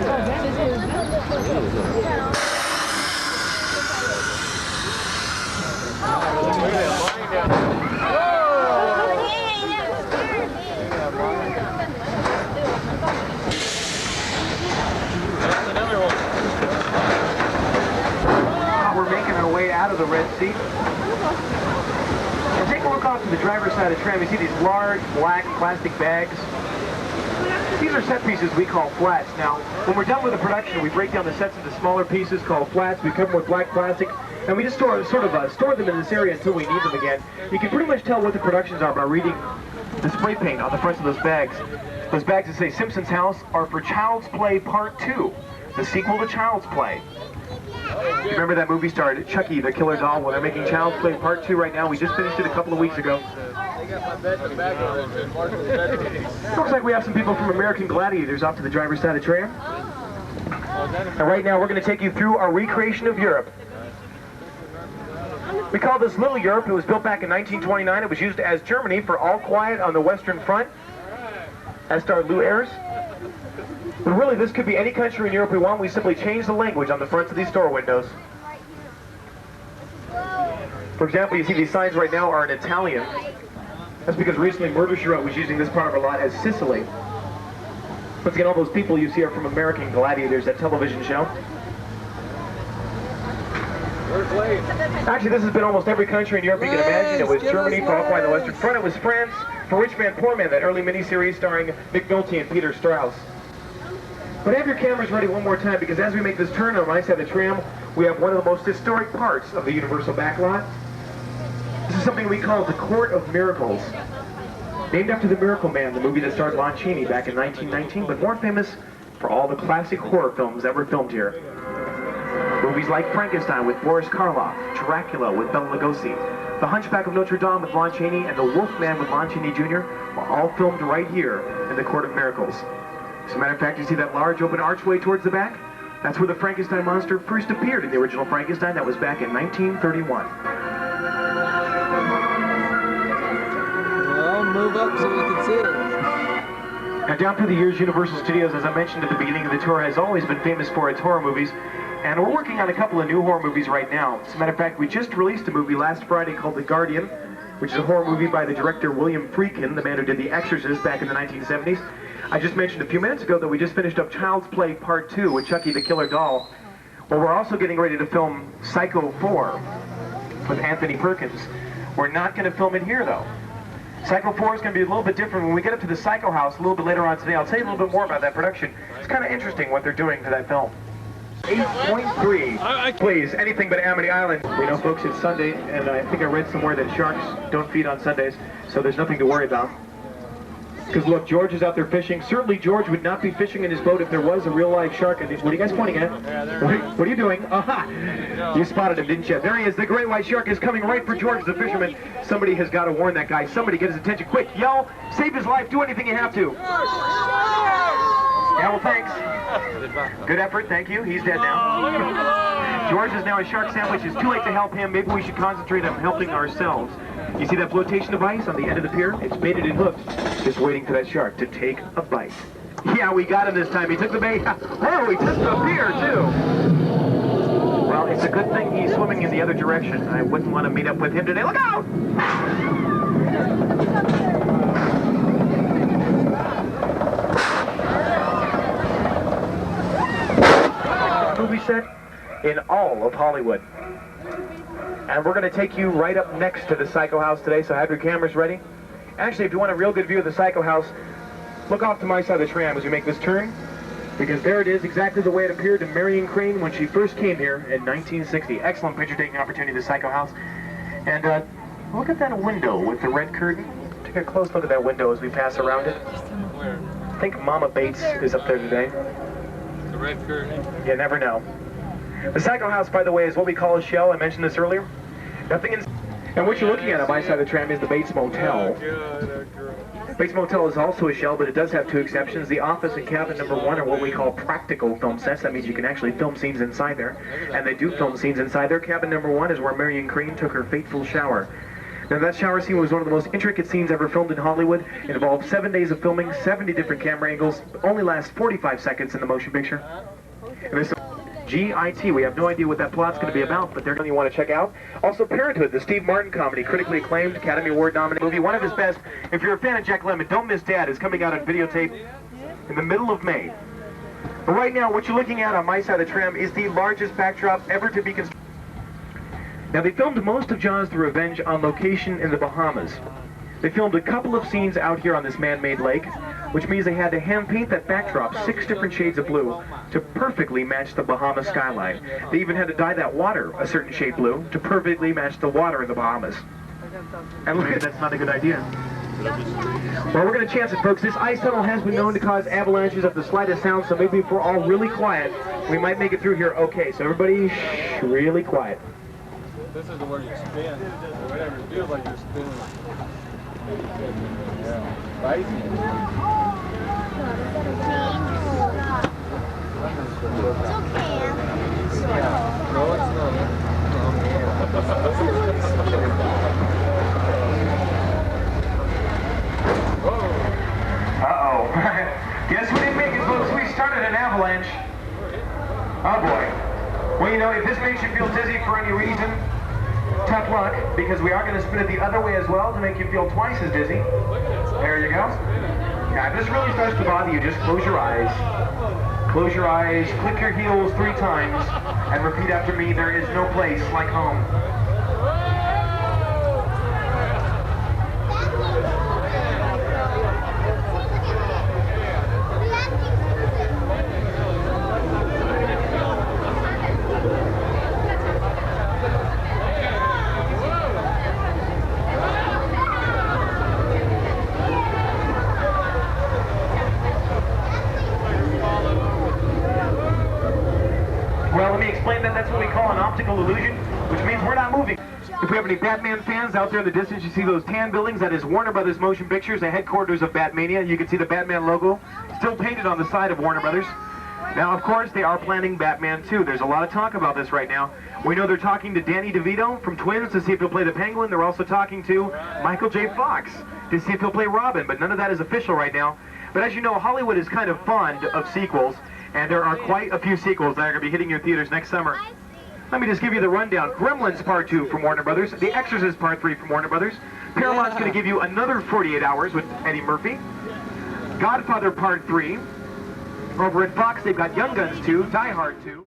We're making our way out of the Red Sea. And take a look off to the driver's side of the tram. You see these large black plastic bags. These are set pieces we call flats. Now, when we're done with the production, we break down the sets into smaller pieces called flats. We cover them with black plastic, and we just store them in this area until we need them again. You can pretty much tell what the productions are by reading the spray paint on the fronts of those bags. Those bags that say Simpson's House are for Child's Play Part 2, the sequel to Child's Play. You remember that movie starred Chucky the Killer Doll? Well, they're making Child's Play Part 2 right now. We just finished it a couple of weeks ago. Looks like we have some people from American Gladiators off to the driver's side of the tram. And right now we're going to take you through our recreation of Europe. We call this Little Europe. It was built back in 1929. It was used as Germany for All Quiet on the Western Front, as starred Lou Ayres. But really, this could be any country in Europe we want. We simply change the language on the fronts of these store windows. For example, you see these signs right now are in Italian. That's because recently Murder, She Wrote was using this part of our lot as Sicily. Once again, all those people you see are from American Gladiators, that television show. Actually, this has been almost every country in Europe you can imagine. It was Germany for All Quiet on the Western Front. It was France for Rich Man, Poor Man, that early miniseries starring Mick Nolte and Peter Strauss. But have your cameras ready one more time, because as we make this turn on my side of the tram, we have one of the most historic parts of the Universal Backlot. This is something we call the Court of Miracles. Named after The Miracle Man, the movie that starred Lon Chaney back in 1919, but more famous for all the classic horror films that were filmed here. Movies like Frankenstein with Boris Karloff, Dracula with Bela Lugosi, The Hunchback of Notre Dame with Lon Chaney, and The Wolfman with Lon Chaney Jr. were all filmed right here in the Court of Miracles. As a matter of fact, you see that large open archway towards the back? That's where the Frankenstein monster first appeared in the original Frankenstein. That was back in 1931. Well, move up so we can see it. Now, down through the years, Universal Studios, as I mentioned at the beginning of the tour, has always been famous for its horror movies. And we're working on a couple of new horror movies right now. As a matter of fact, we just released a movie last Friday called The Guardian, which is a horror movie by the director William Friedkin, the man who did The Exorcist back in the 1970s. I just mentioned a few minutes ago that we just finished up Child's Play Part 2 with Chucky the Killer Doll. Well, we're also getting ready to film Psycho 4 with Anthony Perkins. We're not going to film it here, though. Psycho 4 is going to be a little bit different. When we get up to the Psycho House a little bit later on today, I'll tell you a little bit more about that production. It's kind of interesting what they're doing to that film. 8.3. Please, anything but Amity Island. We know, folks, it's Sunday, and I think I read somewhere that sharks don't feed on Sundays, so there's nothing to worry about. Because look, George is out there fishing. Certainly George would not be fishing in his boat if there was a real-life shark. What are you guys pointing at? What are you doing? Aha! You spotted him, didn't you? There he is. The great white shark is coming right for George the fisherman. Somebody has got to warn that guy. Somebody get his attention. Quick, yell, save his life, do anything you have to. Yeah, well, thanks. Good effort, thank you. He's dead now. George is now a shark sandwich. It's too late to help him. Maybe we should concentrate on helping ourselves. You see that flotation device on the end of the pier? It's baited and hooked, just waiting for that shark to take a bite. Yeah, we got him this time. He took the bait. Oh, he took the pier, too. Well, it's a good thing he's swimming in the other direction. I wouldn't want to meet up with him today. Look out! Movie set in all of Hollywood. And we're going to take you right up next to the Psycho House today, so have your cameras ready. Actually, if you want a real good view of the Psycho House, look off to my side of the tram as we make this turn, because there it is, exactly the way it appeared to Marion Crane when she first came here in 1960. Excellent picture-taking opportunity at the Psycho House. And look at that window with the red curtain. Take a close look at that window as we pass around it. I think Mama Bates is up there today. The red curtain. You never know. The Psycho House, by the way, is what we call a shell. I mentioned this earlier. Nothing in... And what you're looking at on my side of the tram is the Bates Motel. Bates Motel is also a shell, but it does have two exceptions. The office and cabin number 1 are what we call practical film sets. That means you can actually film scenes inside there. And they do film scenes inside there. Cabin number 1 is where Marion Crane took her fateful shower. Now that shower scene was one of the most intricate scenes ever filmed in Hollywood. It involved 7 days of filming, 70 different camera angles, only lasts 45 seconds in the motion picture. And this GIT, we have no idea what that plot's going to be about, but they're going to want to check out. Also Parenthood, the Steve Martin comedy, critically acclaimed, Academy Award nominated movie, one of his best. If you're a fan of Jack Lemmon, don't miss Dad, is coming out on videotape in the middle of May. But right now, what you're looking at on my side of the tram is the largest backdrop ever to be constructed. Now, they filmed most of Jaws the Revenge on location in the Bahamas. They filmed a couple of scenes out here on this man-made lake, which means they had to hand-paint that backdrop 6 different shades of blue to perfectly match the Bahama skyline. They even had to dye that water a certain shade blue to perfectly match the water in the Bahamas. And look, that's not a good idea. Well, we're going to chance it, folks. This ice tunnel has been known to cause avalanches of the slightest sound, so maybe if we're all really quiet, we might make it through here okay. So everybody, shh, really quiet. This is the word you spin, or whatever, it feels like you're spinning. Yeah. Right? No, it's not. Uh-oh. Guess we didn't make it, folks. We started an avalanche. Oh, boy. Well, you know, if this makes you feel dizzy for any reason, tough luck, because we are going to spin it the other way as well to make you feel twice as dizzy. There you go. Now, if this really starts to bother you, just close your eyes. Close your eyes, click your heels 3 times, and repeat after me, there is no place like home. Well, let me explain that. That's what we call an optical illusion, which means we're not moving. If we have any Batman fans out there in the distance, you see those tan buildings. That is Warner Brothers Motion Pictures, the headquarters of Batmania. You can see the Batman logo still painted on the side of Warner Brothers. Now, of course, they are planning Batman 2. There's a lot of talk about this right now. We know they're talking to Danny DeVito from Twins to see if he'll play the Penguin. They're also talking to Michael J. Fox to see if he'll play Robin, but none of that is official right now. But as you know, Hollywood is kind of fond of sequels, and there are quite a few sequels that are going to be hitting your theaters next summer. Let me just give you the rundown. Gremlins Part 2 from Warner Brothers. The Exorcist Part 3 from Warner Brothers. Paramount's going to give you another 48 Hours with Eddie Murphy. Godfather Part 3. Over at Fox, they've got Young Guns 2, Die Hard 2.